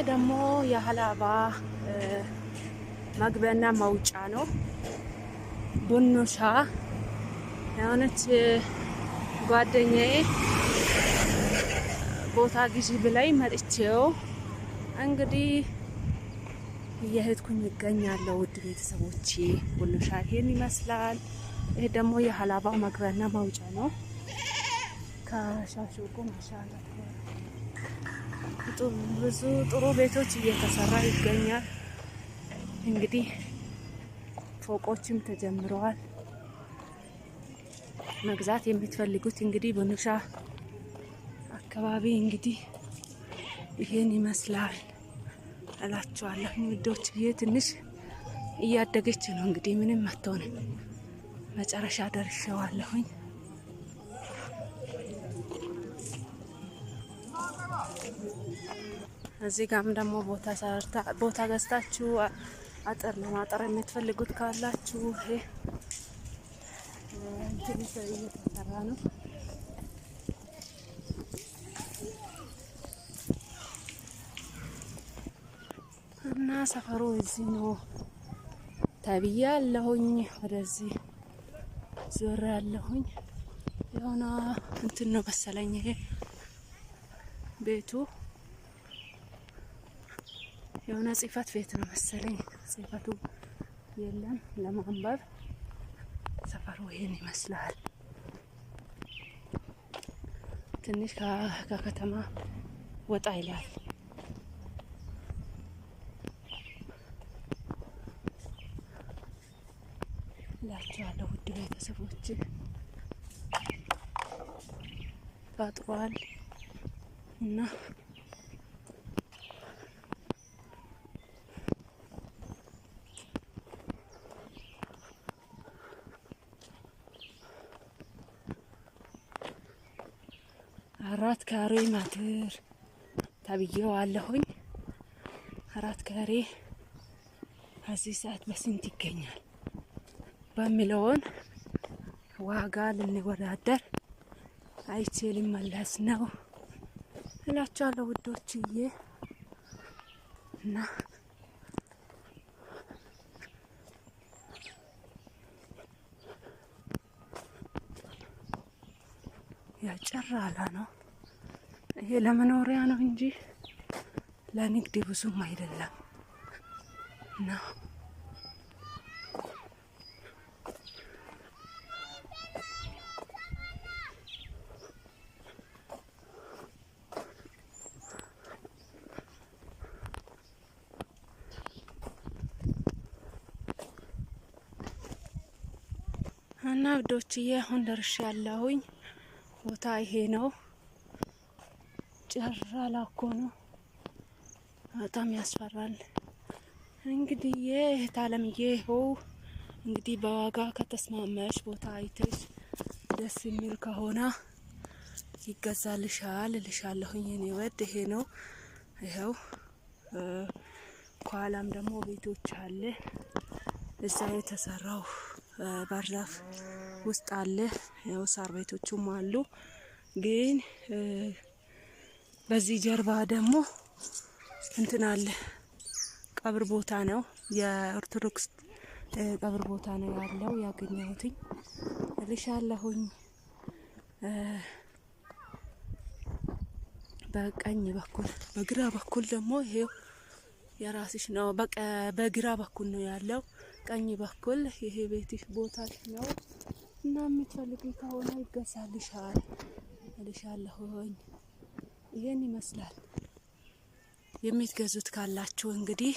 ደግሞ የሀላባ መግቢያና መውጫ ነው። ቡኑሻ የሆነች ጓደኛዬ ቦታ ግዢ ብላኝ መጥቼው እንግዲህ እየሄድኩኝ እገኛለሁ። ውድ ቤተሰቦቼ ቡኑሻ ይሄን ይመስላል። ይሄ ደግሞ የሀላባ መግቢያና መውጫ ነው። ከሻሾጎ ማሻአላ ብዙ ጥሩ ቤቶች እየተሰራ ይገኛል። እንግዲህ ፎቆችም ተጀምረዋል። መግዛት የምትፈልጉት እንግዲህ ቡኑሻ አካባቢ እንግዲህ ይሄን ይመስላል እላችኋለሁ ውዶች። ይሄ ትንሽ እያደገች ነው እንግዲህ ምንም አትሆንም። መጨረሻ ደርሼዋለሁኝ። እዚህ ጋርም ደግሞ ቦታ ገዝታችሁ አጥር ለማጠር የምትፈልጉት ካላችሁ ይሄ ትንሽ እየተሰራ ነው እና ሰፈሩ እዚህ ነው ተብያለሁኝ። ወደዚህ ዞር ያለሁኝ የሆነ እንትን ነው መሰለኝ ይሄ ቤቱ የሆነ ጽህፈት ቤት ነው መሰለኝ። ጽህፈቱ የለም ለማንበብ። ሰፈሩ ይሄን ይመስላል። ትንሽ ከከተማ ወጣ ይላል። ላችኋለሁ ውድ ቤተሰቦች። ታጥሯል እና አራት ካሬ ሜትር ተብዬዋለሁኝ። አራት ካሬ በዚህ ሰዓት በስንት ይገኛል በሚለውን ዋጋ ልንወዳደር አይቼ ልመለስ ነው እላችኋለሁ ውዶችዬ። እና ያጨራላ ነው ይሄ ለመኖሪያ ነው እንጂ ለንግድ ብዙም አይደለም ነው። እና ውዶችዬ አሁን ደርሻለሁኝ። ቦታ ይሄ ነው። ጨራላ እኮ ነው። በጣም ያስፈራል። እንግዲህ የታለምዬ ሆ እንግዲህ በዋጋ ከተስማማሽ ቦታ አይተሽ ደስ የሚል ከሆነ ይገዛልሻል እልሻለሁኝ። እኔ ወድ ይሄ ነው። ይኸው ከኋላም ደግሞ ቤቶች አለ። እዛ የተሰራው ባርዛፍ ውስጥ አለ። ያው ሳር ቤቶቹም አሉ። ግን በዚህ ጀርባ ደግሞ እንትን አለ። ቀብር ቦታ ነው። የኦርቶዶክስ ቀብር ቦታ ነው ያለው ያገኘሁትኝ እልሻለሁኝ። በቀኝ በኩል በግራ በኩል ደግሞ ይሄው የራስሽ ነው። በግራ በኩል ነው ያለው። ቀኝ በኩል ይሄ ቤትሽ ቦታ ነው እና የምትፈልጊ ከሆነ ይገዛልሻል እልሻለሁኝ። ይሄን ይመስላል። የምትገዙት ካላችሁ እንግዲህ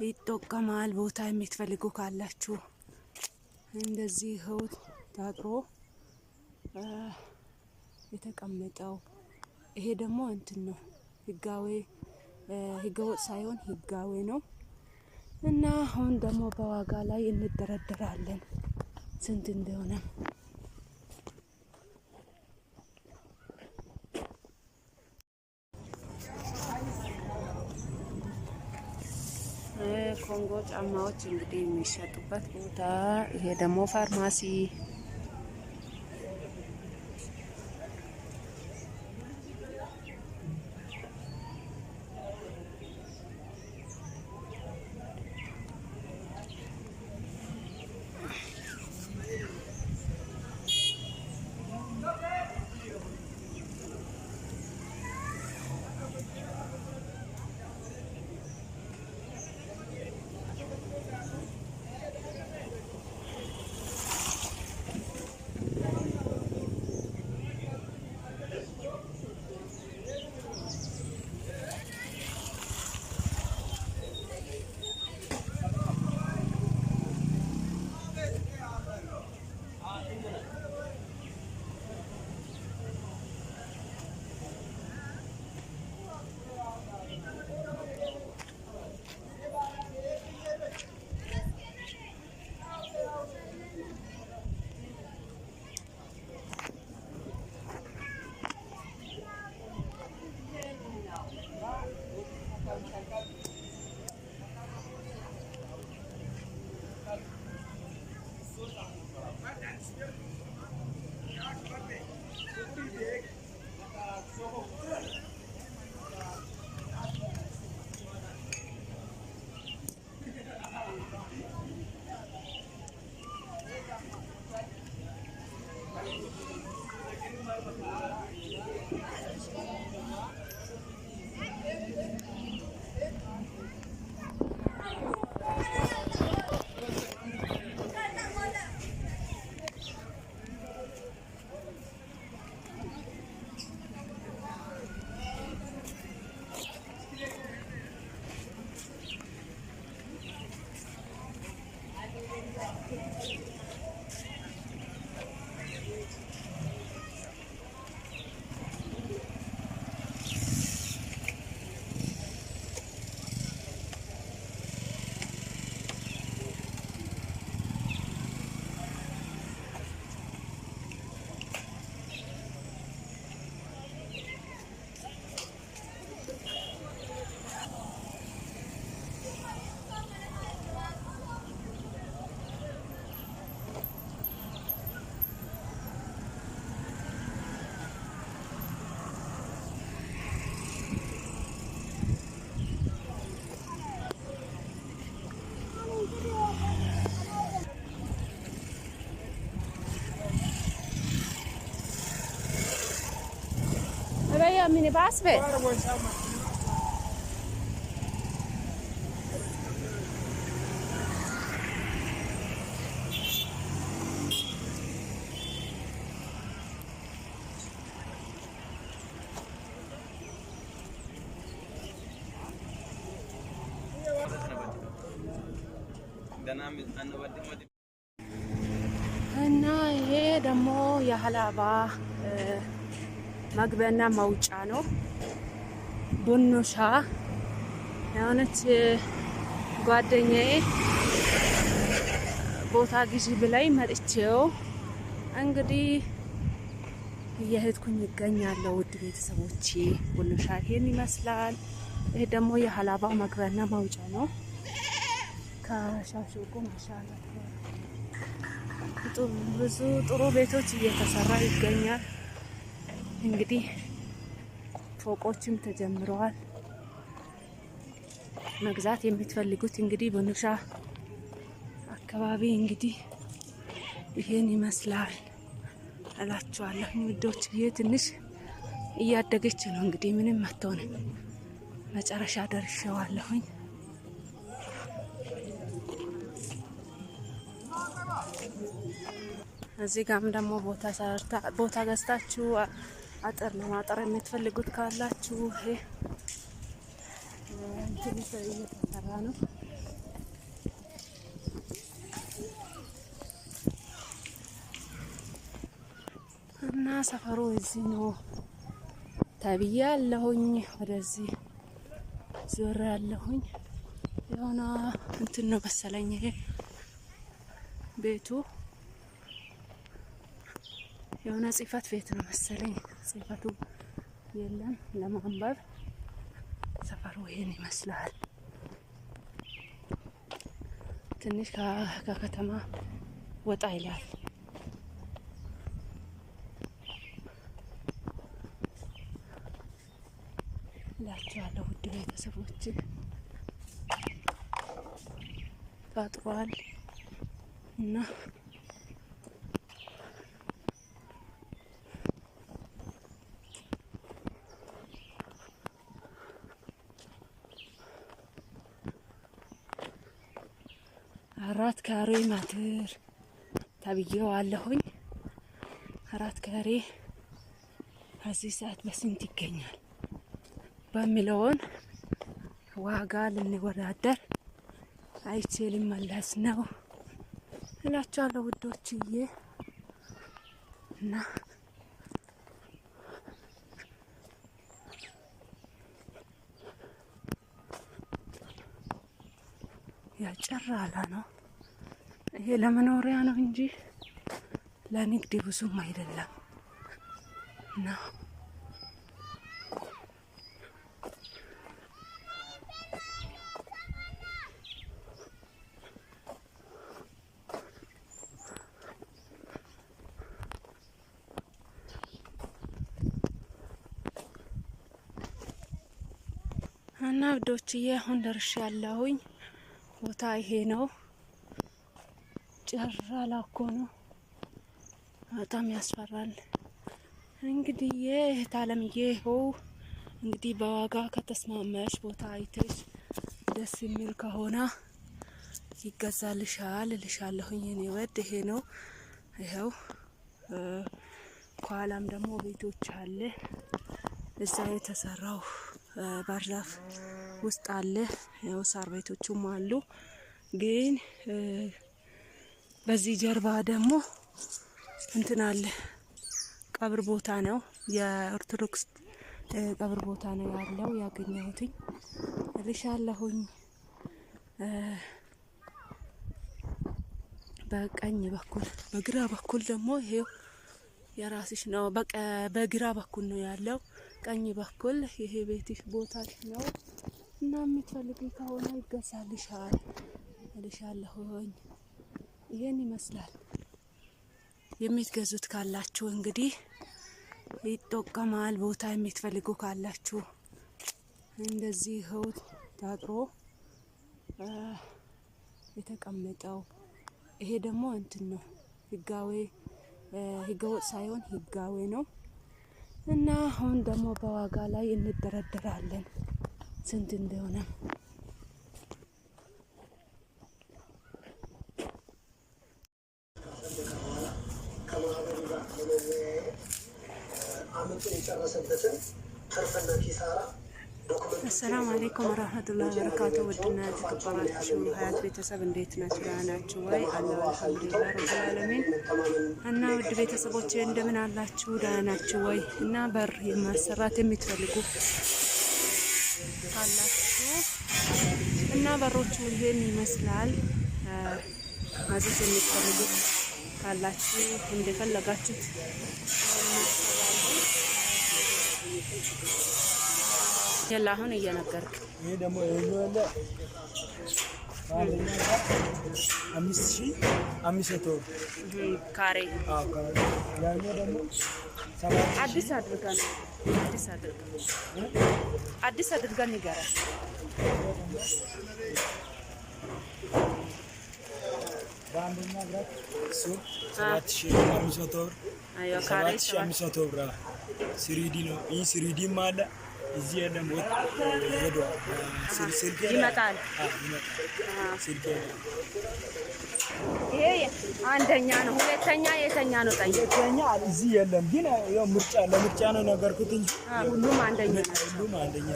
ይጠቀማል። ቦታ የምትፈልጉ ካላችሁ እንደዚህ ይኸው ታጥሮ የተቀመጠው ይሄ ደግሞ እንትን ነው ህገወጥ ሳይሆን ህጋዊ ነው። እና አሁን ደግሞ በዋጋ ላይ እንደረደራለን ስንት እንደሆነ። ኮንጎ ጫማዎች እንግዲህ የሚሸጡበት ቦታ ይሄ ደግሞ ፋርማሲ mini basbe. እና ይሄ ደግሞ የሀላባ መግቢያና መውጫ ነው። ቡኑሻ የሆነች ጓደኛዬ ቦታ ግዢ ብላኝ መጥቼው እንግዲህ እየሄድኩኝ ይገኛለሁ። ውድ ቤተሰቦቼ ቡኑሻ ይሄን ይመስላል። ይሄ ደግሞ የሀላባ መግቢያና መውጫ ነው። ከሻሾጎ ማሻአላ ብዙ ጥሩ ቤቶች እየተሰራ ይገኛል። እንግዲህ ፎቆችም ተጀምረዋል። መግዛት የምትፈልጉት እንግዲህ ቡኑሻ አካባቢ እንግዲህ ይሄን ይመስላል እላችኋለሁ ውዶች። ይሄ ትንሽ እያደገች ነው እንግዲህ ምንም አትሆንም። መጨረሻ ደርሼዋለሁኝ። እዚህ ጋርም ደግሞ ቦታ ገዝታችሁ አጥር ለማጠር የምትፈልጉት ካላችሁ ይሄ እንትን እየተሰራ ነው እና ሰፈሩ እዚህ ነው ተብዬ ያለሁኝ። ወደዚህ ዞር ያለሁኝ የሆነ እንትን ነው መሰለኝ ይሄ ቤቱ የሆነ ጽህፈት ቤት ነው መሰለኝ። ጽህፈቱ የለም ለማንበብ። ሰፈሩ ይሄን ይመስላል። ትንሽ ከከተማ ወጣ ይላል። ላችኋለሁ ውድ ቤተሰቦች። ታጥሯል እና አራት ካሬ ሜትር ተብዬዋለሁኝ። አራት ካሬ በዚህ ሰዓት በስንት ይገኛል በሚለውን ዋጋ ልንወዳደር አይቼ ልመለስ ነው እላችኋለሁ ውዶችዬ። እና ያጨራላ ነው ይሄ ለመኖሪያ ነው እንጂ ለንግድ ብዙም አይደለም ነው። እና ውዶችዬ አሁን ደርሻለሁኝ። ቦታ ይሄ ነው። ጭራላ እኮ ነው። በጣም ያስፈራል። እንግዲህ የእህት አለምዬ ይኸው እንግዲህ በዋጋ ከተስማማሽ ቦታ አይተሽ ደስ የሚል ከሆነ ይገዛልሻል እልሻለሁኝ። እኔ ወድ ይሄ ነው። ይኸው ከኋላም ደግሞ ቤቶች አለ። እዛ የተሰራው ባርዛፍ ውስጥ አለ። ያው ሳር ቤቶቹም አሉ። ግን በዚህ ጀርባ ደግሞ እንትን አለ። ቀብር ቦታ ነው። የኦርቶዶክስ ቀብር ቦታ ነው ያለው። ያገኘሁትኝ እልሻለሁኝ። በቀኝ በኩል በግራ በኩል ደግሞ ይሄው የራስሽ ነው። በግራ በኩል ነው ያለው። ቀኝ በኩል ይሄ ቤትሽ ቦታ ነው እና የምትፈልጊ ከሆነ ይገዛልሻል እልሻለሁኝ። ይሄን ይመስላል። የምትገዙት ካላችሁ እንግዲህ ይጠቀማል። ቦታ የምትፈልጉ ካላችሁ እንደዚህ ይኸው ታጥሮ የተቀመጠው ይሄ ደግሞ እንትን ነው ህጋዊ ህገወጥ ሳይሆን ህጋዊ ነው። እና አሁን ደግሞ በዋጋ ላይ እንደረደራለን ስንት እንደሆነ። አሰላሙ አለይኩም ወራህመቱላሂ ወበረካቱሁ። ውድና የተከበራችሁ ሀያት ቤተሰብ እንዴት ናችሁ? ደህና ናችሁ ወይ? አላሁ አልሐምዱሊላህ ረብል ዓለሚን። እና ውድ ቤተሰቦቼ እንደምን አላችሁ? ደህና ናችሁ ወይ? እና በር ማሰራት የምትፈልጉ ካላችሁ እና በሮቹ ይሄን ይመስላል። ማዘዝ የምትፈልጉ ካላችሁ እንደፈለጋችሁት يلا هون እየነገርክ ይሄ ደግሞ ያለ 5500 ካሬ ያኛው ደግሞ አዲስ አድርገን ይገራል። ባንደኛ ግራት እሱ 7500 ብር። አዮ ካሬ 7500 ብር ስሪዲ ነው። ይህ ስሪዲ ማለት እዚህ ያለም ወጥ ሄዶ ስልክ ይመጣል። ስልክ ይሄ አንደኛ ነው። ሁለተኛ የተኛ ነው? ሁለተኛ እዚህ የለም፣ ግን ያው ምርጫ ለምርጫ ነው ነገርኩት እንጂ ሁሉም አንደኛ ነው። ሁሉም አንደኛ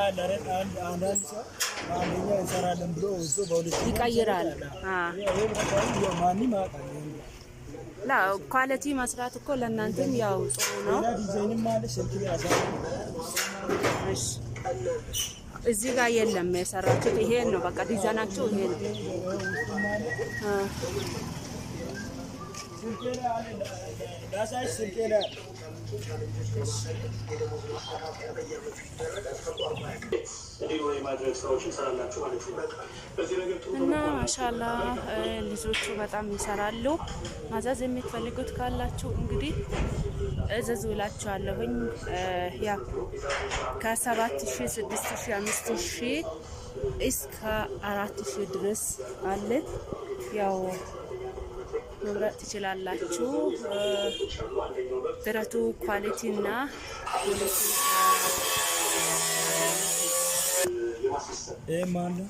አንዳንድ ሰው አንደኛ እንሰራለን ብሎ እሱ በሁለት ይቀይራል። ይሄ ማንም ያውቃል። ላ ኳሊቲ መስራት እኮ ለእናንተም ያው ጥሩ ነው። ዲዛይንም ማለት ስልክ ያሳያል። እሺ እዚህ ጋር የለም የሰራችሁት ይሄን ነው። በቃ ዲዛይናችሁ ይሄ ነው። እና ማሻአላ ልጆቹ በጣም ይሰራሉ። ማዘዝ የምትፈልጉት ካላችሁ እንግዲህ እዘዙ እላችኋለሁኝ። ያ ከ7000 6000 5000 እስከ 4000 ድረስ አለ። ያው መምረጥ ትችላላችሁ። ብረቱ ኳሊቲ እና ማን ነው